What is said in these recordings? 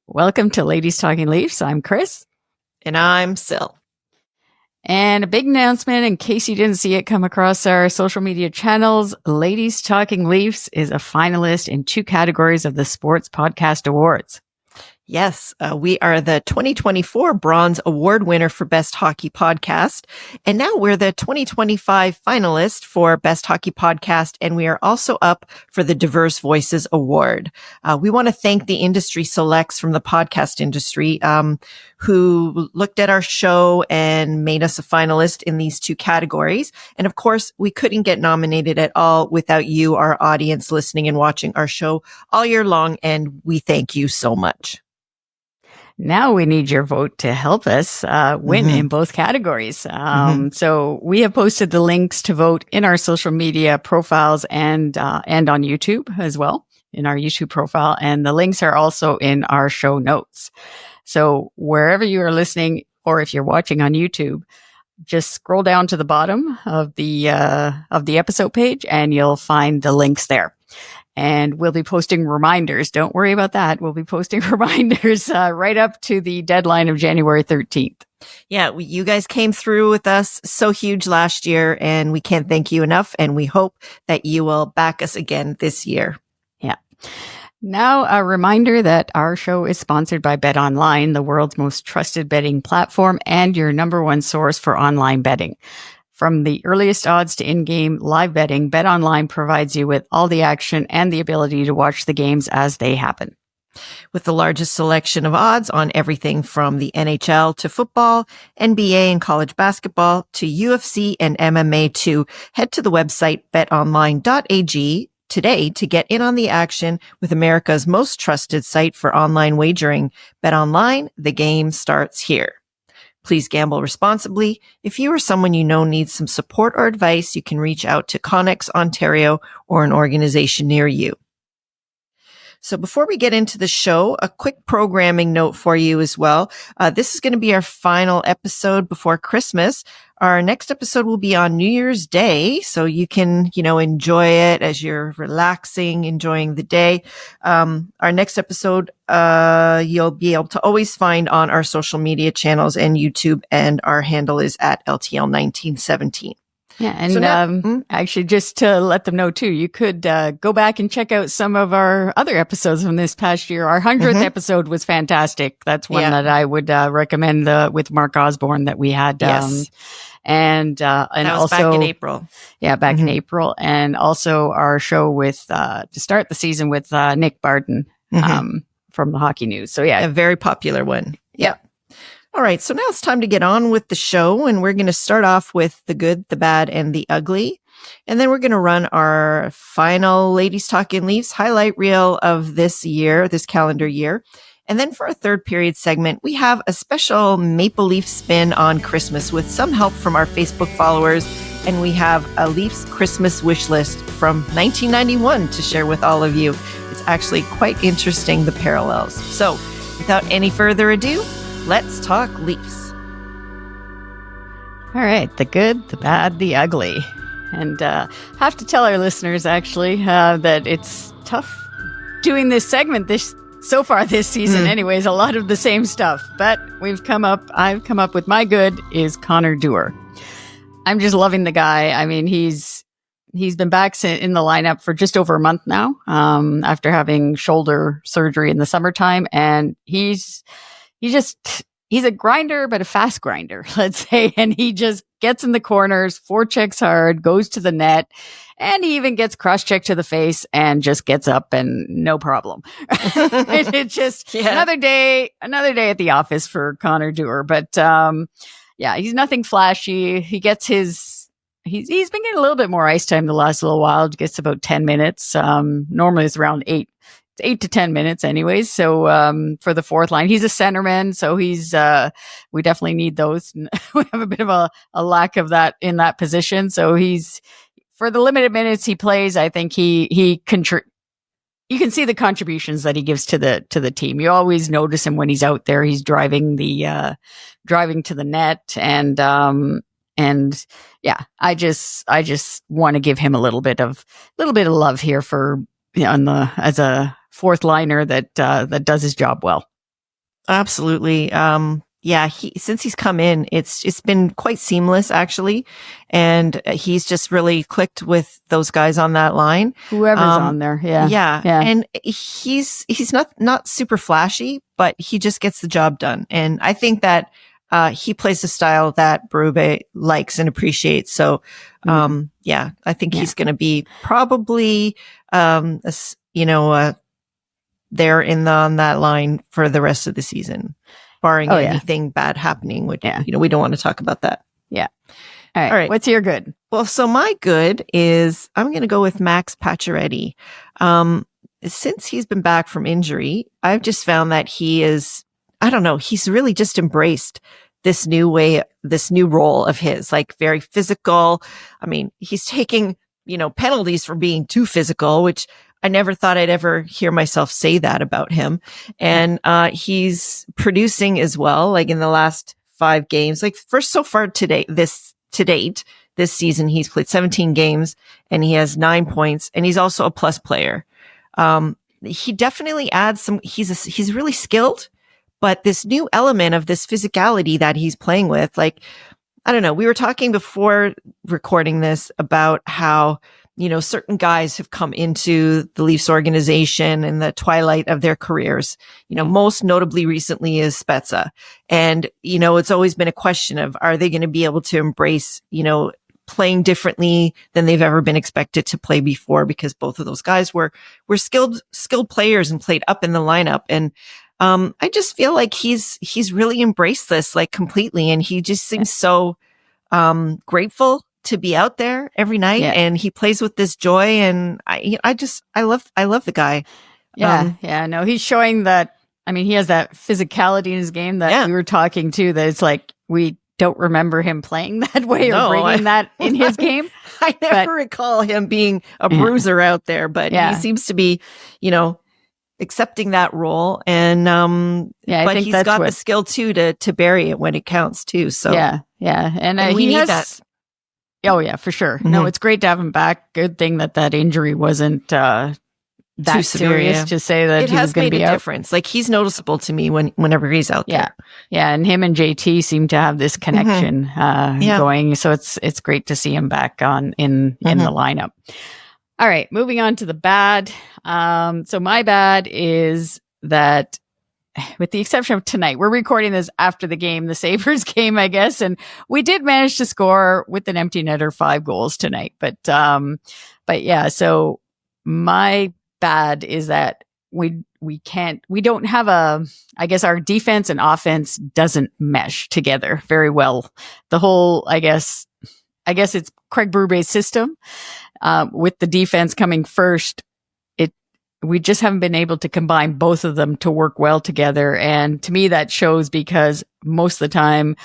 Welcome to Ladies Talking Leafs. I'm Chris. And I'm Sil. And a big announcement in case you didn't see it come across our social media channels. Ladies Talking Leafs is a finalist in 2 categories of the Sports Podcast Awards. Yes, we are the 2024 Bronze Award winner for Best Hockey Podcast. And now we're the 2025 finalist for Best Hockey Podcast. And we are also up for the Diverse Voices Award. We want to thank the industry selects from the podcast industry, who looked at our show and made us a finalist in these 2 categories. And of course, we couldn't get nominated at all without you, our audience, listening and watching our show all year long. And we thank you so much. Now we need your vote to help us win in both categories. So we have posted the links to vote in our social media profiles and on YouTube as well, in our YouTube profile. And the links are also in our show notes. So wherever you are listening, or if you're watching on YouTube, just scroll down to the bottom of the episode page and you'll find the links there. And we'll be posting reminders. Don't worry about that. We'll be posting reminders right up to the deadline of January 13th. Yeah, you guys came through with us so huge last year, and we can't thank you enough. And we hope that you will back us again this year. Yeah. Now, a reminder that our show is sponsored by BetOnline, the world's most trusted betting platform and your number one source for online betting. From the earliest odds to in-game live betting, BetOnline provides you with all the action and the ability to watch the games as they happen. With the largest selection of odds on everything from the NHL to football, NBA and college basketball to UFC and MMA too, head to the website betonline.ag today to get in on the action with America's most trusted site for online wagering. BetOnline, the game starts here. Please gamble responsibly. If you or someone you know needs some support or advice, you can reach out to Connex Ontario or an organization near you. So before we get into the show, a quick programming note for you as well. This is going to be our final episode before Christmas. Our next episode will be on New Year's Day, so you can, enjoy it as you're relaxing, enjoying the day. Our next episode, you'll be able to always find on our social media channels and YouTube, and our handle is at LTL 1917. Yeah, and actually, just to let them know too, you could go back and check out some of our other episodes from this past year. Our 100th episode was fantastic. That's one that I would recommend, with Mark Osborne that we had. Yes. And that was also back in April. Yeah, back in April, and also our show with to start the season with Nick Barton from the Hockey News. So yeah, a very popular one. Yeah. All right, so now it's time to get on with the show, and we're going to start off with the good, the bad, and the ugly. And then we're going to run our final Ladies Talking Leafs highlight reel of this year, this calendar year. And then for our third period segment, we have a special Maple Leaf spin on Christmas with some help from our Facebook followers. And we have a Leafs Christmas wish list from 1991 to share with all of you. It's actually quite interesting, the parallels. So without any further ado, let's talk Leafs. All right, the good, the bad, the ugly. And have to tell our listeners, actually, that it's tough doing this segment so far this season. Anyways, a lot of the same stuff. But I've come up with my good is Connor Dewar. I'm just loving the guy. I mean, he's been back in the lineup for just over a month now, after having shoulder surgery in the summertime. And he's a grinder, but a fast grinder, let's say. And he just gets in the corners, forechecks hard, goes to the net, and he even gets cross-checked to the face and just gets up and no problem. It's just another day at the office for Connor Dewar. But he's nothing flashy. He's been getting a little bit more ice time the last little while. It gets about 10 minutes. Normally it's around 8 to 10 minutes anyways. So, for the fourth line, he's a centerman. So we definitely need those. We have a bit of a lack of that in that position. So for the limited minutes he plays, I think you can see the contributions that he gives to the team. You always notice him when he's out there. He's driving to the net, and I just want to give him a little bit of love here for as a fourth liner that does his job well. Absolutely. Yeah, since he's come in, it's been quite seamless actually. And he's just really clicked with those guys on that line. Whoever's on there. Yeah. Yeah. Yeah. And he's not super flashy, but he just gets the job done. And I think that he plays a style that Berube likes and appreciates. So, yeah, I think he's going to be probably, there on that line for the rest of the season, barring anything bad happening, which, we don't want to talk about that. Yeah. All right. What's your good? Well, so my good is I'm going to go with Max Pacioretty. Since he's been back from injury, I've just found that he's really just embraced this new role of his, like very physical. I mean, he's taking, penalties for being too physical, which I never thought I'd ever hear myself say that about him. And, he's producing as well, like in the last 5 games, like so far to date, this season, he's played 17 games and he has 9 points, and he's also a plus player. He definitely adds he's really skilled, but this new element of this physicality that he's playing with, like, I don't know, we were talking before recording this about how, certain guys have come into the Leafs organization in the twilight of their careers. Most notably recently is Spezza. And, it's always been a question of, are they going to be able to embrace, playing differently than they've ever been expected to play before, because both of those guys were skilled players and played up in the lineup. And, I just feel like he's really embraced this like completely. And he just seems so, grateful to be out there every night, and he plays with this joy. And I love the guy. No, he's showing that. I mean, he has that physicality in his game that we were talking to, that it's like, we don't remember him playing that way or bringing that in his game. I never recall him being a bruiser out there, but he seems to be, accepting that role. And, but he's got the skill too to bury it when it counts too. So And we need that. Oh yeah, for sure. Mm-hmm. No, it's great to have him back. Good thing that injury wasn't that too serious to say that he was going to be out. It has made a difference. Like, he's noticeable to me whenever he's out there. Yeah, and him and JT seem to have this connection going. So it's great to see him back in the lineup. All right, moving on to the bad. So my bad is that, with the exception of tonight, we're recording this after the game, the Sabres game, I guess. And we did manage to score with an empty netter 5 goals tonight. But yeah, so my bad is that we don't have I guess our defense and offense doesn't mesh together very well. The whole, I guess it's Craig Berube's system, with the defense coming first. We just haven't been able to combine both of them to work well together. And to me, that shows, because most of the time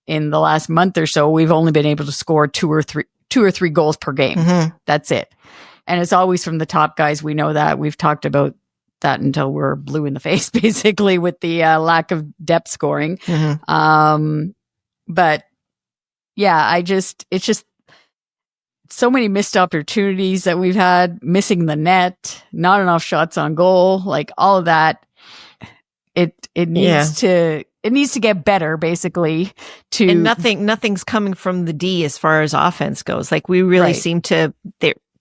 in the last month or so, we've only been able to score 2 or 3 goals per game. Mm-hmm. That's it. And it's always from the top guys. We know that. We've talked about that until we're blue in the face, basically, with the lack of depth scoring. Mm-hmm. But yeah, it's just so many missed opportunities that we've had, missing the net, not enough shots on goal, like all of that. It needs to get better, basically. And nothing's coming from the D as far as offense goes. Like, we really seem to,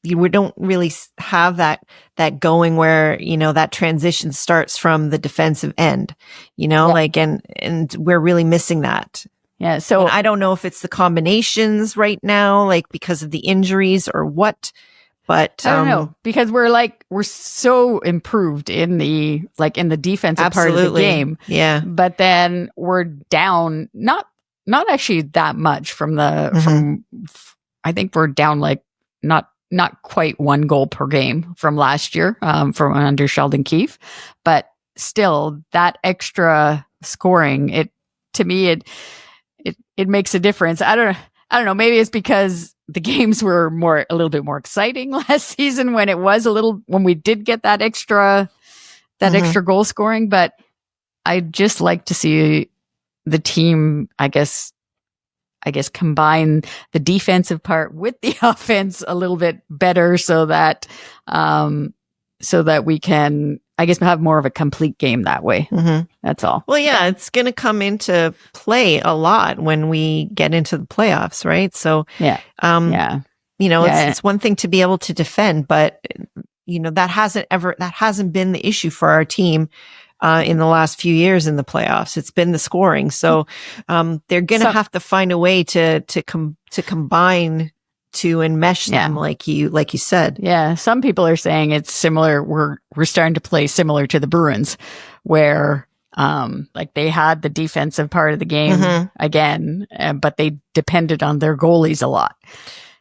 we don't really have that going where, that transition starts from the defensive end, like, and we're really missing that. Yeah. So, and I don't know if it's the combinations right now, like because of the injuries or what, but I don't know, because we're so improved in the defensive part of the game. Yeah. But then we're down, not actually that much from I think we're down like not quite 1 goal per game from last year, from under Sheldon Keefe, but still that extra scoring, to me, it makes a difference. I don't know. Maybe it's because the games were a little bit more exciting last season when we did get that extra goal scoring. But I just like to see the team, I guess, combine the defensive part with the offense a little bit better, so that, so that we can, I guess, have more of a complete game that way. That's all. Well, yeah, it's going to come into play a lot when we get into the playoffs, right? So, it's one thing to be able to defend, but that hasn't been the issue for our team in the last few years in the playoffs. It's been the scoring. So, they're going to have to find a way to combine to enmesh them, like you said. Yeah, some people are saying it's similar. We're starting to play similar to the Bruins, where like they had the defensive part of the game again, but they depended on their goalies a lot.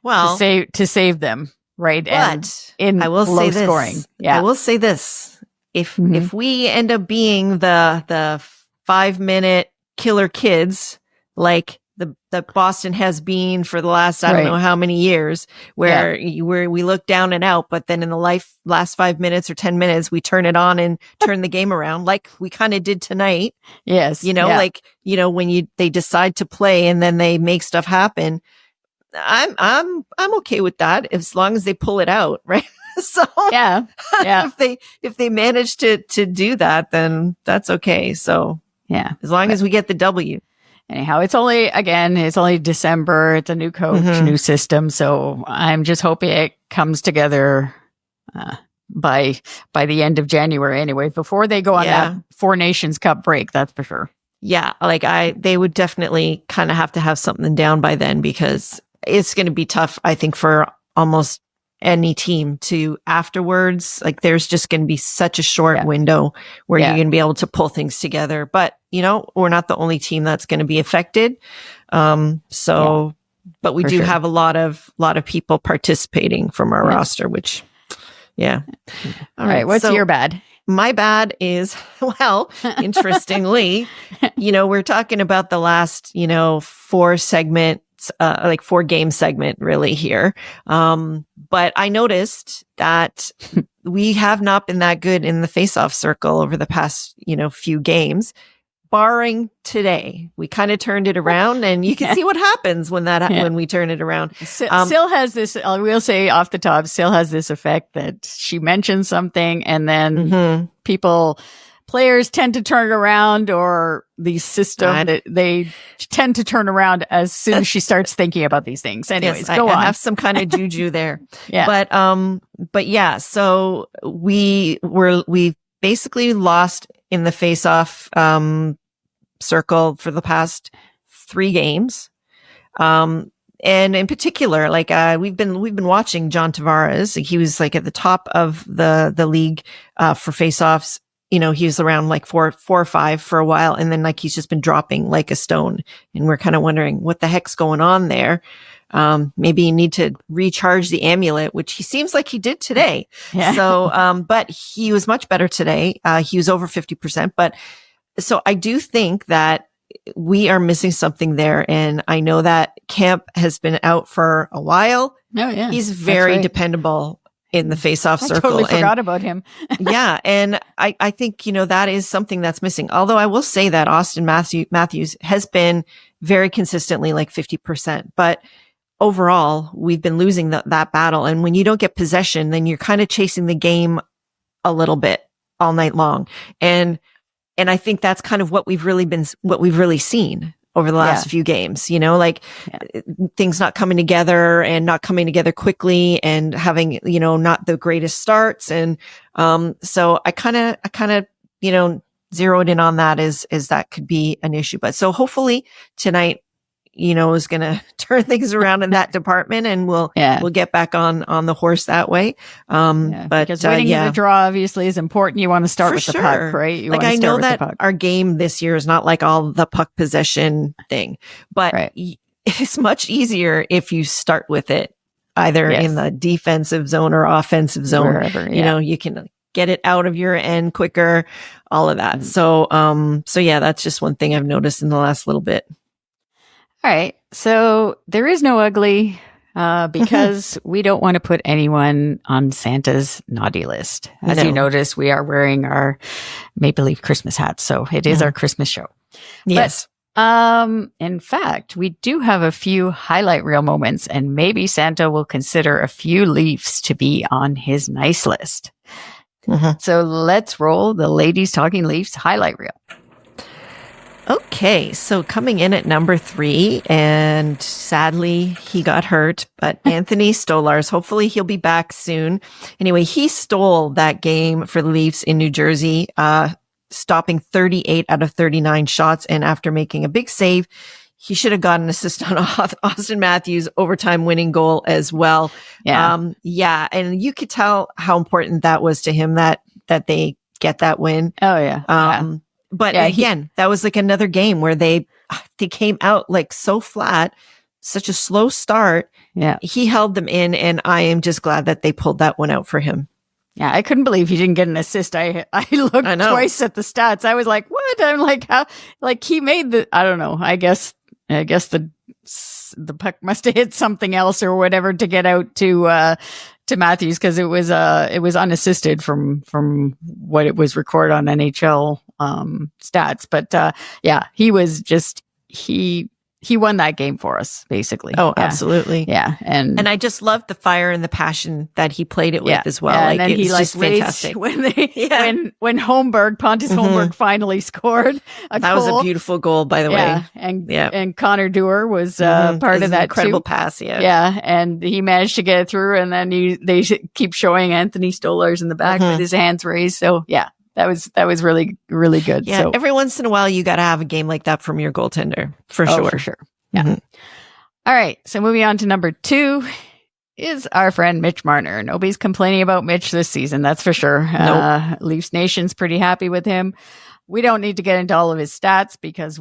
Well, to save them, right? But and I will low say this. Scoring. Yeah, I will say this: if we end up being the 5-minute killer kids, like the Boston has been for the last, I don't know how many years, where we look down and out, but then in the last 5 minutes or 10 minutes, we turn it on and turn the game around like we kind of did tonight. Yes. When they decide to play and then they make stuff happen, I'm okay with that as long as they pull it out. Right. So if they manage to do that, then that's okay. So as long as we get the W. Anyhow, it's only December. It's a new coach, new system. So I'm just hoping it comes together by the end of January anyway, before they go on that Four Nations Cup break. That's for sure. Yeah. They would definitely kind of have to have something down by then, because it's going to be tough, I think, for almost any team to afterwards. Like, there's just going to be such a short window where you're going to be able to pull things together. But, we're not the only team that's going to be affected. But we do have a lot of people participating from our roster, which, All right. What's your bad? My bad is, well, interestingly, we're talking about the last, 4 game segment really here. But I noticed that we have not been that good in the face-off circle over the past, few games, barring today. We kind of turned it around, and you can see what happens when we turn it around. Sil has this, I will say off the top, Sil has this effect that she mentions something and then players tend to turn around, or the system that they tend to turn around as soon as she starts thinking about these things. Anyways, go on. I have some kind of juju there. But yeah, so we basically lost in the face-off circle for the past 3 games. And in particular, we've been watching John Tavares. He was at the top of the league for face-offs. He was around 4 or 5 for a while, and then he's just been dropping like a stone. And we're kind of wondering what the heck's going on there. Maybe you need to recharge the amulet, which he seems like he did today. Yeah. So, but he was much better today. He was over 50%. But so I do think that we are missing something there. And I know that Camp has been out for a while. Oh, yeah. He's very dependable in the face-off circle. I totally forgot about him. Yeah. And I think, that is something that's missing. Although I will say that Austin Matthews has been very consistently 50%. But overall, we've been losing that battle. And when you don't get possession, then you're kind of chasing the game a little bit all night long. And I think that's kind of what we've really seen over the last few games, things not coming together and not coming together quickly and having, not the greatest starts. And, so I kind of, zeroed in on that as that could be an issue. But so hopefully tonight, is going to turn things around in that department, and we'll get back on the horse that way. But because winning the draw obviously is important. You want to start with the puck, right? I know that our game this year is not all the puck possession thing, but it's much easier if you start with it either in the defensive zone or offensive zone. Wherever, you can get it out of your end quicker, all of that. So that's just one thing I've noticed in the last little bit. All right. So there is no ugly because we don't want to put anyone on Santa's naughty list. As you notice, we are wearing our Maple Leaf Christmas hats. So it is our Christmas show. Yes. But, in fact, we do have a few highlight reel moments, and maybe Santa will consider a few Leafs to be on his nice list. So let's roll the Ladies Talking Leafs highlight reel. Okay, so coming in at number 3, and sadly he got hurt, but Anthony Stolarz, hopefully he'll be back soon. Anyway, he stole that game for the Leafs in New Jersey, stopping 38 out of 39 shots. And after making a big save, he should have got an assist on Austin Matthews' overtime winning goal as well. Yeah. And you could tell how important that was to him that they get that win. Oh, yeah. But again, that was like another game where they came out like so flat, such a slow start. Yeah. He held them in, and I am just glad that they pulled that one out for him. Yeah, I couldn't believe he didn't get an assist. I looked twice at the stats. I was like, what? I'm like, how? Like he made I don't know. I guess the puck must have hit something else or whatever to get out to Matthews, because it was unassisted from what it was recorded on NHL stats. But he was just he won that game for us, basically. Oh, absolutely. Yeah. And I just loved the fire and the passion that he played it with as well. Yeah, like, and then he just fantastic. When Pontus Holmberg finally scored a goal. That was a beautiful goal, by the way. And Connor Dewar was part of that incredible too. pass. Yeah. Yeah. And he managed to get it through, and then they keep showing Anthony Stolarz in the back with his hands raised. So yeah. That was really, really good. Yeah, so, every once in a while, you got to have a game like that from your goaltender, for sure. For sure. Yeah. All right. So moving on to number 2 is our friend Mitch Marner. Nobody's complaining about Mitch this season, that's for sure. Nope. Leafs Nation's pretty happy with him. We don't need to get into all of his stats because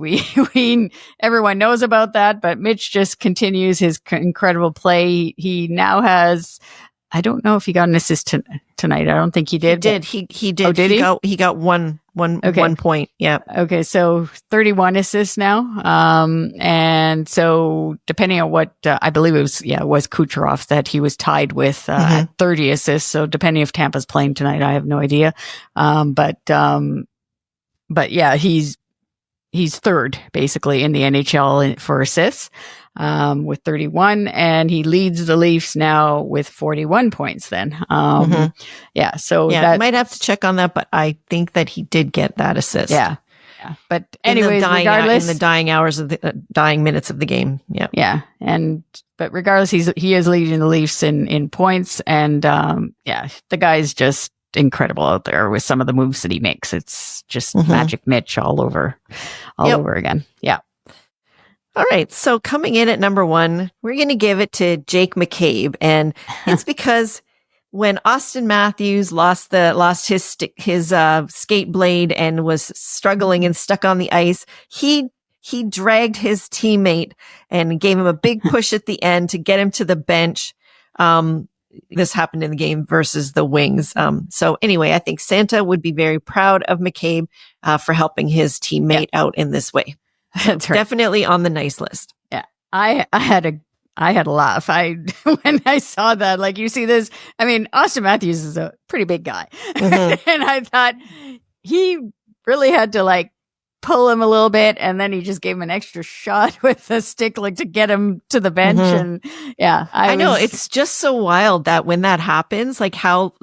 everyone knows about that. But Mitch just continues his incredible play. He now has. I don't know if he got an assist tonight. I don't think he did. He did. Oh, did he? He got one point. Yeah. Okay. So 31 assists now. And so depending on what, I believe it was Kucherov that he was tied with, at 30 assists. So depending if Tampa's playing tonight, I have no idea. But yeah, he's third basically in the NHL for assists. With 31, and he leads the Leafs now with 41 points then. Yeah. So I might have to check on that, but I think that he did get that assist. Yeah. But anyways, regardless. In the dying hours of the dying minutes of the game. Yeah. Yeah. But regardless, he is leading the Leafs in points, and the guy's just incredible out there with some of the moves that he makes. It's just Magic Mitch all over again. Yeah. All right. So coming in at number 1, we're going to give it to Jake McCabe. And it's because when Austin Matthews lost his skate blade and was struggling and stuck on the ice, he dragged his teammate and gave him a big push at the end to get him to the bench. This happened in the game versus the Wings. So anyway, I think Santa would be very proud of McCabe for helping his teammate out in this way. That's right. Definitely on the nice list. Yeah. I had a laugh. When I saw that, like, you see this, I mean, Austin Matthews is a pretty big guy. And I thought he really had to like pull him a little bit, and then he just gave him an extra shot with a stick, like, to get him to the bench. And yeah, I know it's just so wild that when that happens, like how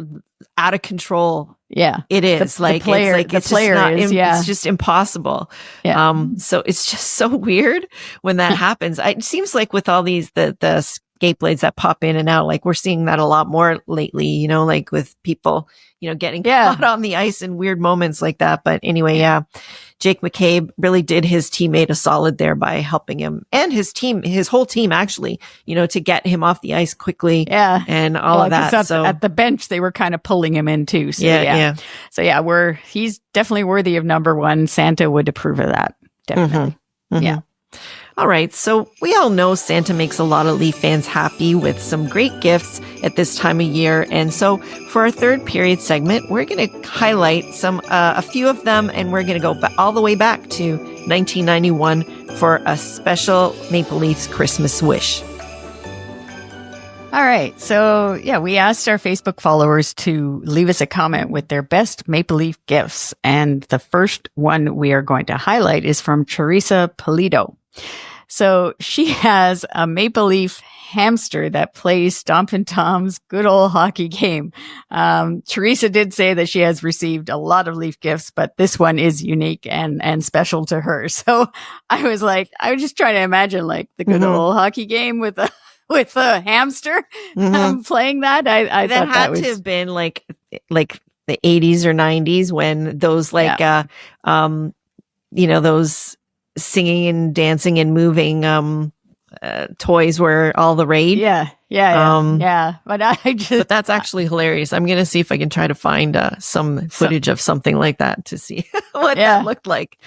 out of control it is. It's just impossible. Yeah. So it's just so weird when that happens. It seems like with all these the skate blades that pop in and out, like we're seeing that a lot more lately, like with people, getting caught on the ice in weird moments like that. But anyway, Jake McCabe really did his teammate a solid there by helping him and his whole team actually, to get him off the ice quickly. Yeah. And all of that. So at the bench, they were kind of pulling him in too. So So he's definitely worthy of number 1. Santa would approve of that. Definitely. Yeah. All right. So we all know Santa makes a lot of Leaf fans happy with some great gifts at this time of year. And so for our third period segment, we're going to highlight a few of them, and we're going to go all the way back to 1991 for a special Maple Leafs Christmas wish. All right. So, we asked our Facebook followers to leave us a comment with their best Maple Leaf gifts. And the first one we are going to highlight is from Teresa Polito. So she has a Maple Leaf hamster that plays Stompin' Tom's good old hockey game. Teresa did say that she has received a lot of Leaf gifts, but this one is unique and special to her. So I was just trying to imagine like the good old hockey game with a hamster playing that. I that thought had to have been like the 80s or 90s when those those singing and dancing and moving toys were all the rage. Yeah. But that's actually hilarious. I'm going to see if I can try to find some footage of something like that to see what that looked like.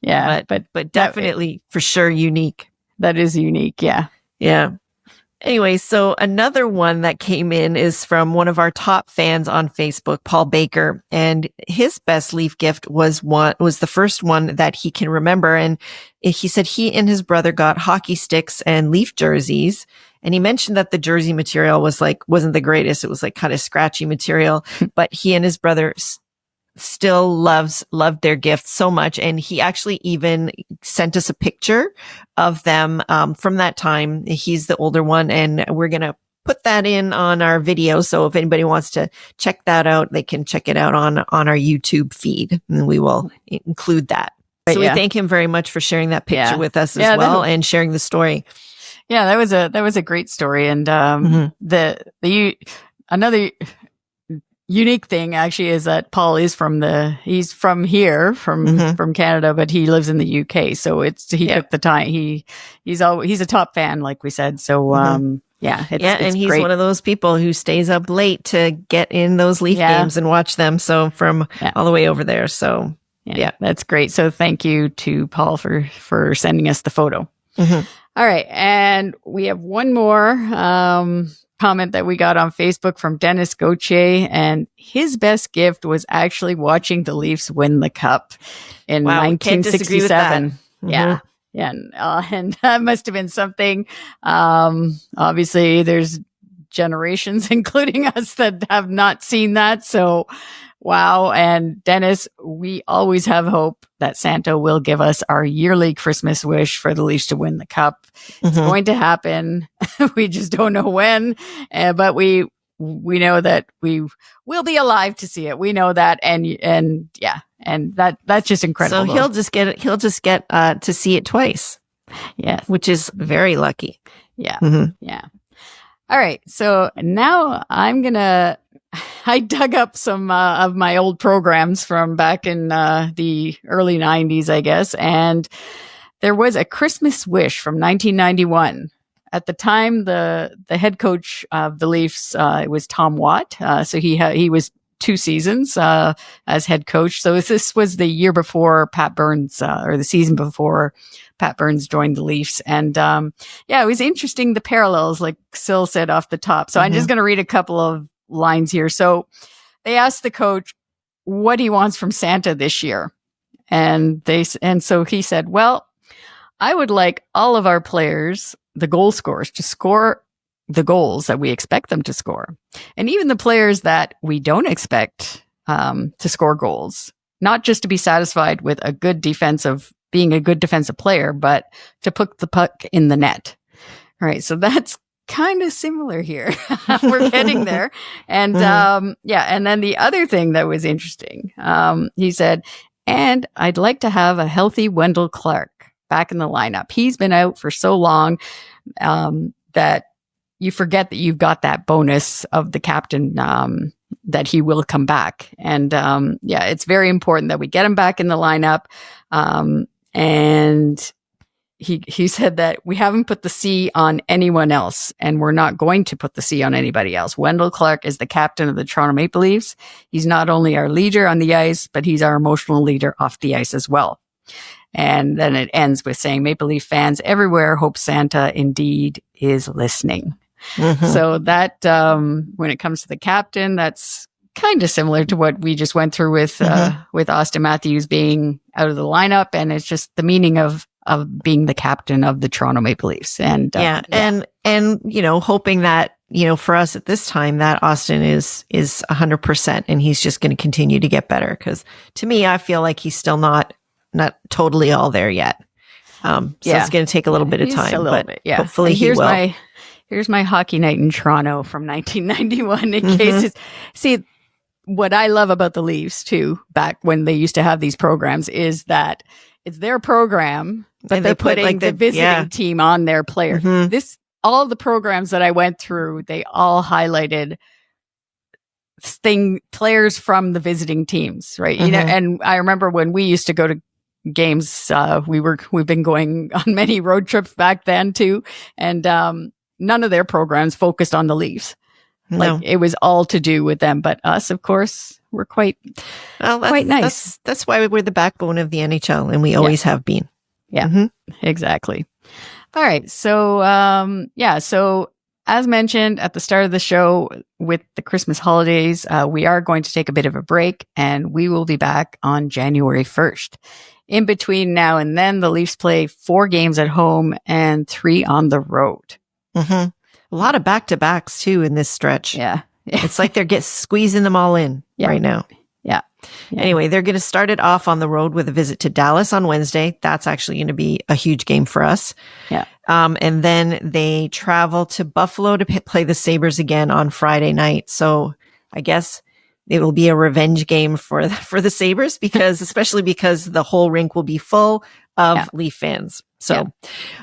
Yeah. But definitely for sure unique. That is unique. Yeah. Yeah. Anyway, so another one that came in is from one of our top fans on Facebook, Paul Baker, and his best Leaf gift was the first one that he can remember. And he said he and his brother got hockey sticks and Leaf jerseys. And he mentioned that the jersey material wasn't the greatest. It was like kind of scratchy material, but he and his brother still loved their gift so much. And he actually even sent us a picture of them from that time. He's the older one, and we're going to put that in on our video. So if anybody wants to check that out, they can check it out on our YouTube feed, and we will include that. So we thank him very much for sharing that picture with us as well and sharing the story. Yeah, that was a great story. And another unique thing actually is that Paul is he's from Canada, but he lives in the UK. So took the time. He's a top fan, like we said. So, and he's great. One of those people who stays up late to get in those Leaf games and watch them. So from all the way over there. So yeah, that's great. So thank you to Paul for sending us the photo. All right. And we have one more, comment that we got on Facebook from Dennis Gauthier, and his best gift was actually watching the Leafs win the cup in 1967. Yeah. And that must have been something. Obviously there's generations, including us, that have not seen that. So wow. And Dennis, we always have hope that Santa will give us our yearly Christmas wish for the Leafs to win the cup. It's going to happen. We just don't know when, but we know that we will be alive to see it. We know that. And that's just incredible. So he'll just get to see it twice. Yeah. Which is very lucky. Yeah. Yeah. All right. So now I dug up some of my old programs from back in the early 90s, I guess. And there was a Christmas Wish from 1991. At the time, the head coach of the Leafs, it was Tom Watt. So he was 2 seasons as head coach. So this was the year before Pat Burns, or the season before Pat Burns joined the Leafs. And it was interesting, the parallels, like Syl said off the top. So I'm just going to read a couple of lines here. So they asked the coach what he wants from Santa this year. And so he said, well, I would like all of our players, the goal scorers, to score the goals that we expect them to score. And even the players that we don't expect to score goals, not just to be satisfied with being a good defensive player, but to put the puck in the net. All right. So that's kind of similar here. We're getting there. And, and then the other thing that was interesting, he said, and I'd like to have a healthy Wendell Clark back in the lineup. He's been out for so long, that you forget that you've got that bonus of the captain, that he will come back. And, it's very important that we get him back in the lineup. And he said that we haven't put the C on anyone else, and we're not going to put the C on anybody else. Wendell Clark is the captain of the Toronto Maple Leafs. He's not only our leader on the ice, but he's our emotional leader off the ice as well. And then it ends with saying, Maple Leaf fans everywhere hope Santa indeed is listening. So that, when it comes to the captain, that's kind of similar to what we just went through with Austin Matthews being out of the lineup. And it's just the meaning of being the captain of the Toronto Maple Leafs. And, and, hoping that, for us at this time, that Austin is 100% and he's just going to continue to get better. Cause to me, I feel like he's still not totally all there yet. So it's going to take a little bit of He's time, a little but bit, yeah. hopefully And he will. Here's my hockey night in Toronto from 1991. In case see, what I love about the Leafs too, back when they used to have these programs, is that it's their program, but And they're they put, putting like, the visiting team on their player. All the programs that I went through, they all highlighted players from the visiting teams, right? You know, and I remember when we used to go to games, we've been going on many road trips back then too, and none of their programs focused on the Leafs. No. Like it was all to do with them, but us, of course, we're quite nice. That's why we're the backbone of the NHL, and we always have been. Yeah, exactly. All right. So, so as mentioned at the start of the show with the Christmas holidays, we are going to take a bit of a break, and we will be back on January 1st. In between now and then, the Leafs play 4 games at home and 3 on the road. A lot of back-to-backs too in this stretch. Yeah. It's like they're squeezing them all in right now. Yeah. Anyway, they're going to start it off on the road with a visit to Dallas on Wednesday. That's actually going to be a huge game for us. Yeah. And then they travel to Buffalo to play the Sabres again on Friday night. So I guess it will be a revenge game for the Sabres especially because the whole rink will be full of Leaf fans. So,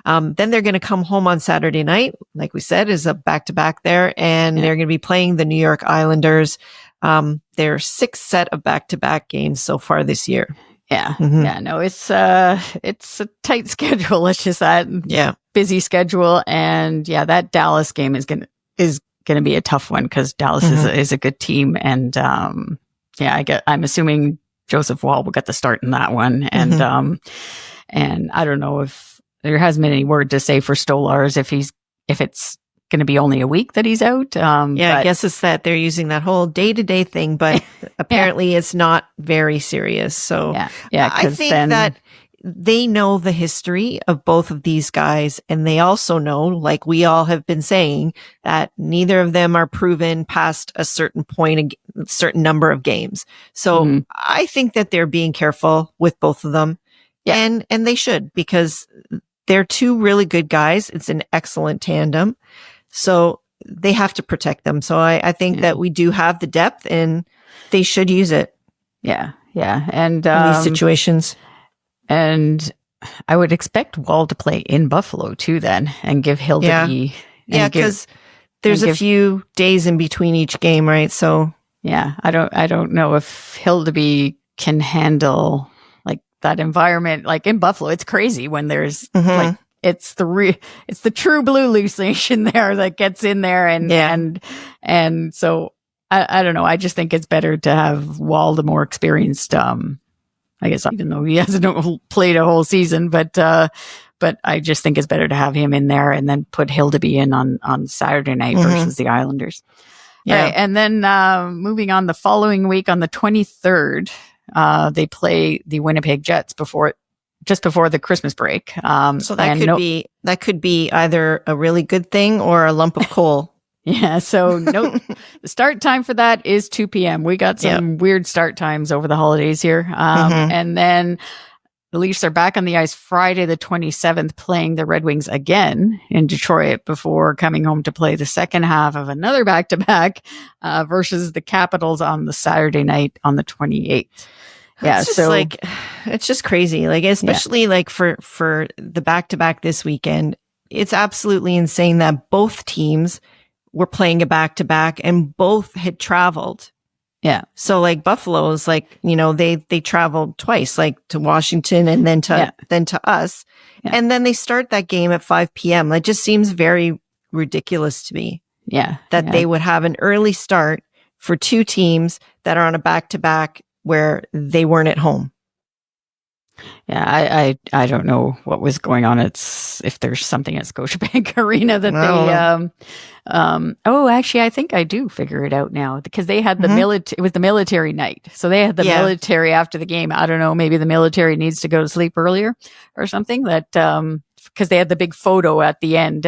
then they're going to come home on Saturday night. Like we said, is a back-to-back there, and they're going to be playing the New York Islanders. Their 6th set of back-to-back games so far this year. Yeah. Yeah. No, it's a tight schedule. It's just that busy schedule. And that Dallas game is going to be a tough one because Dallas is a good team. And, I'm assuming Joseph Wall will get the start in that one. And, and I don't know if there hasn't been any word to say for Stolars if it's going to be only a week that he's out. I guess it's that they're using that whole day-to-day thing, but apparently it's not very serious. So I think that they know the history of both of these guys, and they also know, like we all have been saying, that neither of them are proven past a certain point, a certain number of games. So I think that they're being careful with both of them. Yeah. And they should, because they're 2 really good guys. It's an excellent tandem. So they have to protect them. So I think that we do have the depth, and they should use it. Yeah. Yeah. And in these situations. And I would expect Wall to play in Buffalo too then, and give Hildeby. Yeah, because there's a few days in between each game, right? So I don't know if Hildeby can handle that environment. Like in Buffalo, it's crazy when there's it's the true blue Leafs nation there that gets in there, and so I don't know. I just think it's better to have Wall, the more experienced. I guess even though he hasn't played a whole season, but I just think it's better to have him in there and then put Hildeby in on Saturday night versus the Islanders. Yeah, right, and then moving on, the following week on the 23rd. They play the Winnipeg Jets just before the Christmas break. So that could be either a really good thing or a lump of coal. Yeah. So the start time for that is 2 p.m. We got some weird start times over the holidays here. And then the Leafs are back on the ice Friday, the 27th, playing the Red Wings again in Detroit before coming home to play the second half of another back-to-back versus the Capitals on the Saturday night on the 28th. It's just crazy. Like, especially like for the back-to-back this weekend, it's absolutely insane that both teams were playing a back-to-back and both had traveled. Yeah. So like Buffalo's like, they traveled twice, like to Washington and then to us. Yeah. And then they start that game at 5 p.m. That just seems very ridiculous to me. Yeah. That they would have an early start for 2 teams that are on a back-to-back where they weren't at home. Yeah, I don't know what was going on. If there's something at Scotiabank Arena that actually I think I do figure it out now, because they had it was the military night. So they had the military after the game. I don't know, maybe the military needs to go to sleep earlier or something, that because they had the big photo at the end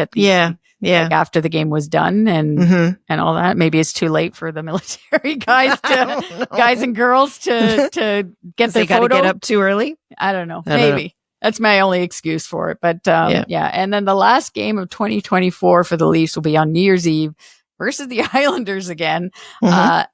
like after the game was done and all that. Maybe it's too late for the military guys guys and girls to get their photo. They got to get up too early. I don't know. Maybe. That's my only excuse for it. But yeah. And then the last game of 2024 for the Leafs will be on New Year's Eve versus the Islanders again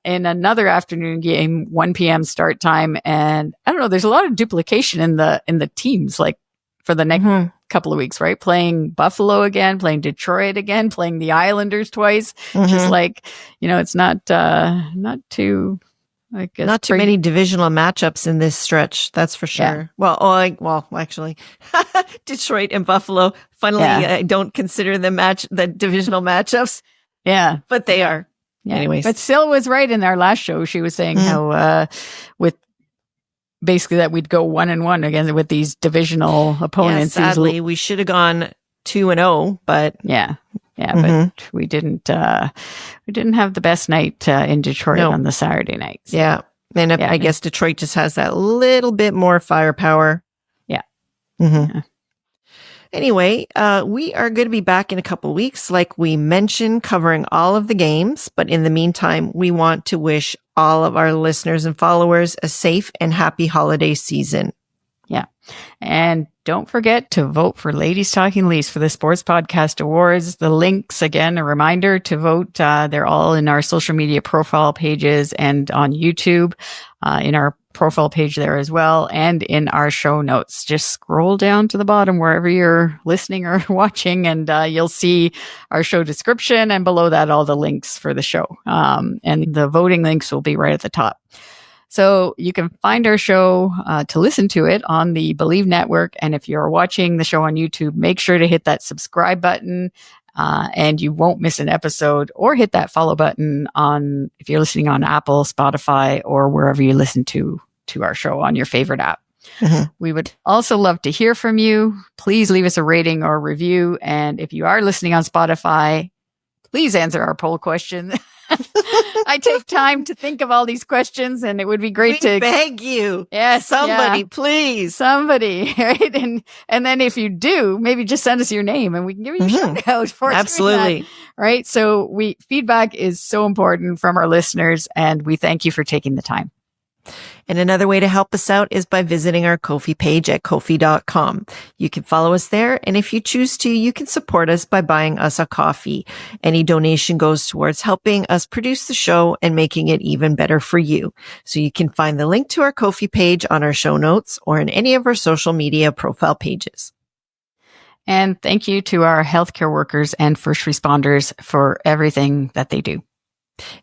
in another afternoon game, 1 p.m. start time. And I don't know, there's a lot of duplication in the teams, like for the next couple of weeks, right? Playing Buffalo again, playing Detroit again, playing the Islanders twice. Just like, it's not too... I guess not too many divisional matchups in this stretch, that's for sure. Yeah. Well, actually, Detroit and Buffalo. Funnily, I don't consider them the divisional matchups. Yeah, but they are. Yeah. Anyways, but Sil was right in our last show. She was saying how with basically that we'd go 1-1 against with these divisional opponents. Yeah, sadly, we should have gone 2-0, but but we didn't have the best night in Detroit on the Saturday nights. Yeah. And I guess Detroit just has that little bit more firepower. Yeah. Yeah. Anyway, we are going to be back in a couple weeks, like we mentioned, covering all of the games. But in the meantime, we want to wish all of our listeners and followers a safe and happy holiday season. Yeah. And don't forget to vote for Ladies Talking Leafs for the Sports Podcast Awards. The links, again, a reminder to vote. They're all in our social media profile pages and on YouTube, in our profile page there as well, and in our show notes. Just scroll down to the bottom wherever you're listening or watching, and you'll see our show description, and below that, all the links for the show. And the voting links will be right at the top. So you can find our show to listen to it on the Believe Network. And if you're watching the show on YouTube, make sure to hit that subscribe button and you won't miss an episode, or hit that follow button if you're listening on Apple, Spotify, or wherever you listen to our show on your favorite app. We would also love to hear from you. Please leave us a rating or review. And if you are listening on Spotify, please answer our poll question. I take time to think of all these questions, and it would be great to beg you. Yes, somebody, please. Somebody, right? And then if you do, maybe just send us your name and we can give you a shout out for Absolutely. That, right? So feedback is so important from our listeners, and we thank you for taking the time. And another way to help us out is by visiting our Ko-fi page at Ko-fi.com. You can follow us there. And if you choose to, you can support us by buying us a coffee. Any donation goes towards helping us produce the show and making it even better for you. So you can find the link to our Ko-fi page on our show notes or in any of our social media profile pages. And thank you to our healthcare workers and first responders for everything that they do.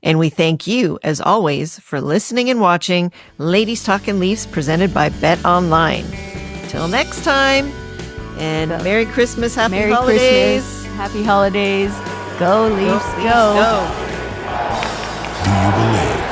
And we thank you, as always, for listening and watching Ladies Talkin' Leafs presented by Bet Online. Till next time, and Merry Christmas, Happy Holidays. Christmas, Happy Holidays. Go Leafs, go. Do you believe?